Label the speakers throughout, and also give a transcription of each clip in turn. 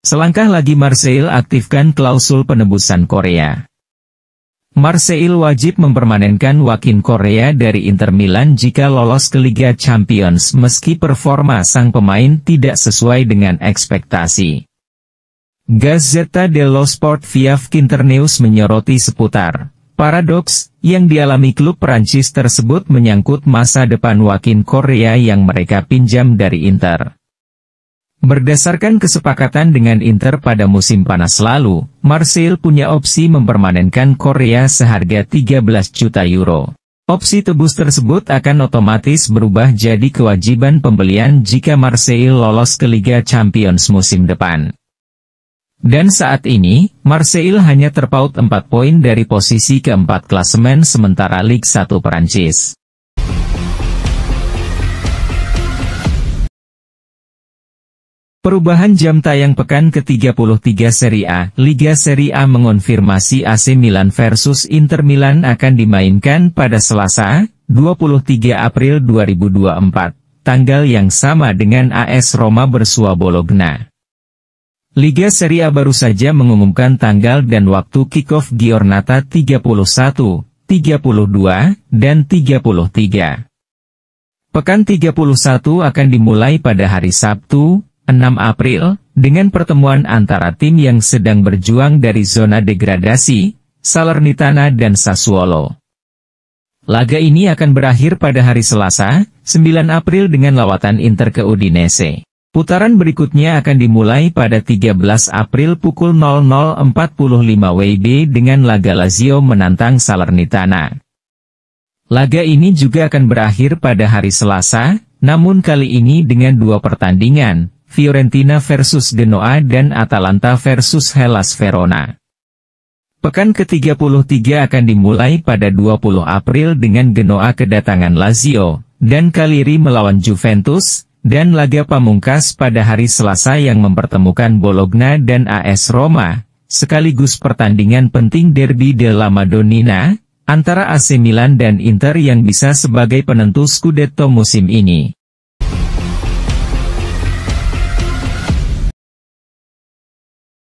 Speaker 1: Selangkah lagi Marseille aktifkan klausul penebusan Korea. Marseille wajib mempermanenkan Joaquin Correa dari Inter Milan jika lolos ke Liga Champions meski performa sang pemain tidak sesuai dengan ekspektasi. Gazzetta dello Sport via Internews menyoroti seputar paradoks yang dialami klub Prancis tersebut menyangkut masa depan Joaquin Correa yang mereka pinjam dari Inter. Berdasarkan kesepakatan dengan Inter pada musim panas lalu, Marseille punya opsi mempermanenkan Correa seharga 13 juta euro. Opsi tebus tersebut akan otomatis berubah jadi kewajiban pembelian jika Marseille lolos ke Liga Champions musim depan. Dan saat ini, Marseille hanya terpaut 4 poin dari posisi keempat klasemen sementara Ligue 1 Perancis. Perubahan jam tayang pekan ke-33 Serie A, Liga Serie A mengonfirmasi AC Milan versus Inter Milan akan dimainkan pada Selasa, 23 April 2024, tanggal yang sama dengan AS Roma bersua Bologna. Liga Serie A baru saja mengumumkan tanggal dan waktu kick-off Giornata 31, 32, dan 33. Pekan 31 akan dimulai pada hari Sabtu, 6 April, dengan pertemuan antara tim yang sedang berjuang dari zona degradasi, Salernitana dan Sassuolo. Laga ini akan berakhir pada hari Selasa, 9 April dengan lawatan Inter ke Udinese. Putaran berikutnya akan dimulai pada 13 April pukul 00.45 WIB dengan laga Lazio menantang Salernitana. Laga ini juga akan berakhir pada hari Selasa, namun kali ini dengan 2 pertandingan, Fiorentina versus Genoa dan Atalanta versus Hellas Verona. Pekan ke-33 akan dimulai pada 20 April dengan Genoa kedatangan Lazio, dan Cagliari melawan Juventus, dan laga pamungkas pada hari Selasa yang mempertemukan Bologna dan AS Roma, sekaligus pertandingan penting Derby della Madonnina, antara AC Milan dan Inter yang bisa sebagai penentu Scudetto musim ini.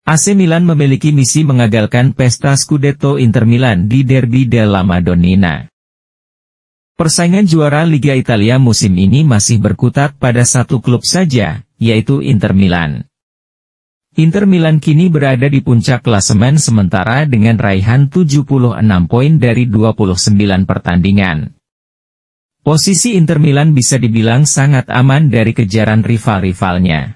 Speaker 1: AC Milan memiliki misi mengagalkan pesta Scudetto Inter Milan di Derby della Madonnina. Persaingan juara Liga Italia musim ini masih berkutat pada satu klub saja, yaitu Inter Milan. Inter Milan kini berada di puncak klasemen sementara dengan raihan 76 poin dari 29 pertandingan. Posisi Inter Milan bisa dibilang sangat aman dari kejaran rival-rivalnya.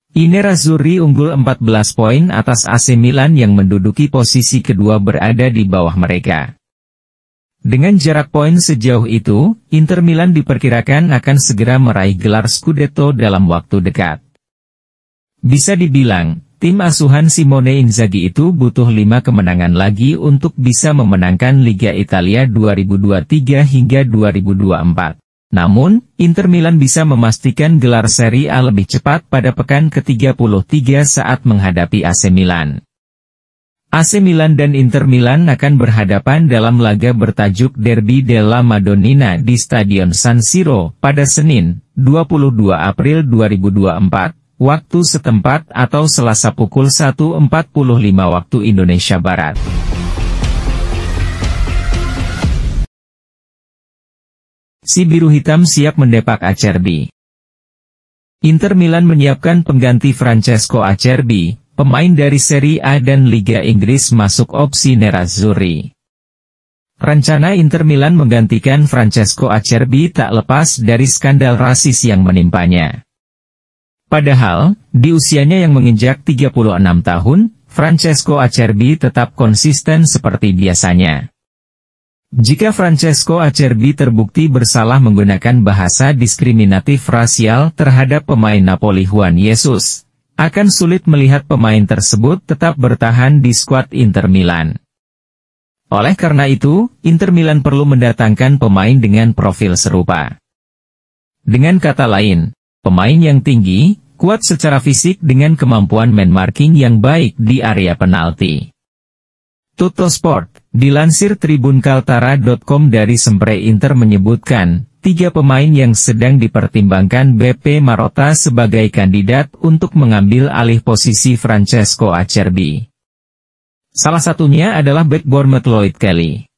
Speaker 1: I Nerazzurri unggul 14 poin atas AC Milan yang menduduki posisi kedua berada di bawah mereka. Dengan jarak poin sejauh itu, Inter Milan diperkirakan akan segera meraih gelar Scudetto dalam waktu dekat. Bisa dibilang, tim asuhan Simone Inzaghi itu butuh 5 kemenangan lagi untuk bisa memenangkan Liga Italia 2023 hingga 2024. Namun, Inter Milan bisa memastikan gelar Serie A lebih cepat pada pekan ke-33 saat menghadapi AC Milan. AC Milan dan Inter Milan akan berhadapan dalam laga bertajuk Derby della Madonnina di Stadion San Siro pada Senin, 22 April 2024, waktu setempat atau Selasa pukul 1.45 waktu Indonesia Barat. Si biru hitam siap mendepak Acerbi. Inter Milan menyiapkan pengganti Francesco Acerbi, pemain dari Serie A dan Liga Inggris masuk opsi Nerazzurri. Rencana Inter Milan menggantikan Francesco Acerbi tak lepas dari skandal rasis yang menimpanya. Padahal, di usianya yang menginjak 36 tahun, Francesco Acerbi tetap konsisten seperti biasanya. Jika Francesco Acerbi terbukti bersalah menggunakan bahasa diskriminatif rasial terhadap pemain Napoli Juan Jesus, akan sulit melihat pemain tersebut tetap bertahan di skuad Inter Milan. Oleh karena itu, Inter Milan perlu mendatangkan pemain dengan profil serupa. Dengan kata lain, pemain yang tinggi, kuat secara fisik dengan kemampuan man marking yang baik di area penalti. Tuttosport, dilansir tribunkaltara.com dari Sempre Inter menyebutkan, 3 pemain yang sedang dipertimbangkan BP Marotta sebagai kandidat untuk mengambil alih posisi Francesco Acerbi. Salah satunya adalah bek Bournemouth Lloyd Kelly.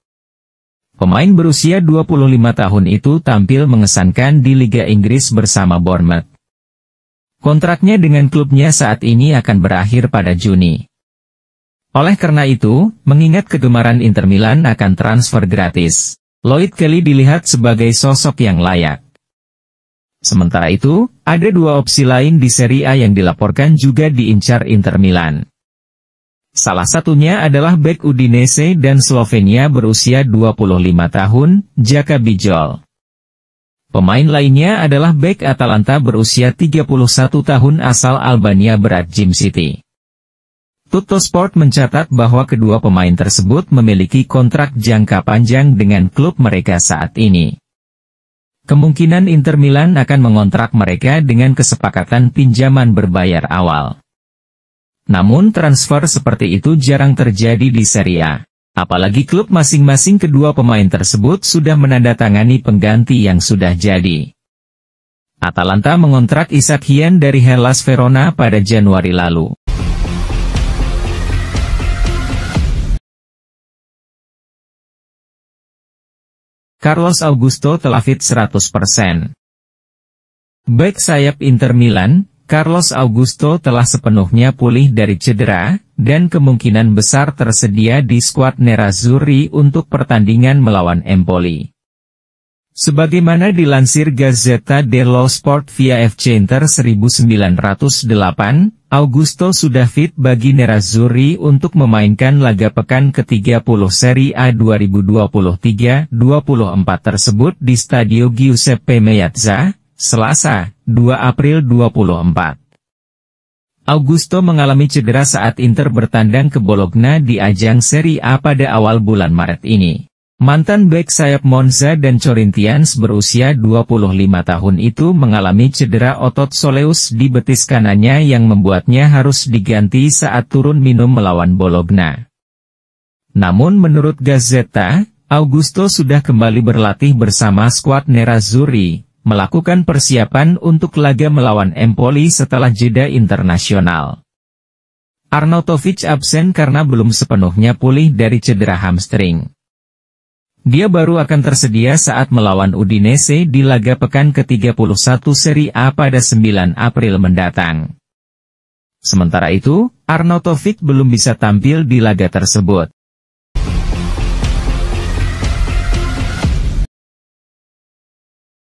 Speaker 1: Pemain berusia 25 tahun itu tampil mengesankan di Liga Inggris bersama Bournemouth. Kontraknya dengan klubnya saat ini akan berakhir pada Juni. Oleh karena itu, mengingat kegemaran Inter Milan akan transfer gratis, Lloyd Kelly dilihat sebagai sosok yang layak. Sementara itu, ada 2 opsi lain di Serie A yang dilaporkan juga diincar Inter Milan. Salah satunya adalah bek Udinese dan Slovenia berusia 25 tahun, Jaka Bijol. Pemain lainnya adalah bek Atalanta berusia 31 tahun asal Albania berat Jim City. Tuttosport mencatat bahwa kedua pemain tersebut memiliki kontrak jangka panjang dengan klub mereka saat ini. Kemungkinan Inter Milan akan mengontrak mereka dengan kesepakatan pinjaman berbayar awal. Namun transfer seperti itu jarang terjadi di Serie A. Apalagi klub masing-masing kedua pemain tersebut sudah menandatangani pengganti yang sudah jadi. Atalanta mengontrak Ishak Hien dari Hellas Verona pada Januari lalu. Carlos Augusto telah fit 100%. Bek sayap Inter Milan, Carlos Augusto telah sepenuhnya pulih dari cedera, dan kemungkinan besar tersedia di skuad Nerazzurri untuk pertandingan melawan Empoli. Sebagaimana dilansir Gazzetta dello Sport via FC Inter 1908, Augusto sudah fit bagi Nerazzurri untuk memainkan laga pekan ke-30 Serie A 2023-24 tersebut di Stadio Giuseppe Meazza, Selasa, 2 April 2024. Augusto mengalami cedera saat Inter bertandang ke Bologna di ajang Serie A pada awal bulan Maret ini. Mantan bek sayap Monza dan Corinthians berusia 25 tahun itu mengalami cedera otot soleus di betis kanannya yang membuatnya harus diganti saat turun minum melawan Bologna. Namun menurut Gazzetta, Augusto sudah kembali berlatih bersama skuad Nerazzurri, melakukan persiapan untuk laga melawan Empoli setelah jeda internasional. Arnautovic absen karena belum sepenuhnya pulih dari cedera hamstring. Dia baru akan tersedia saat melawan Udinese di laga pekan ke-31 Serie A pada 9 April mendatang. Sementara itu, Arnautovic belum bisa tampil di laga tersebut.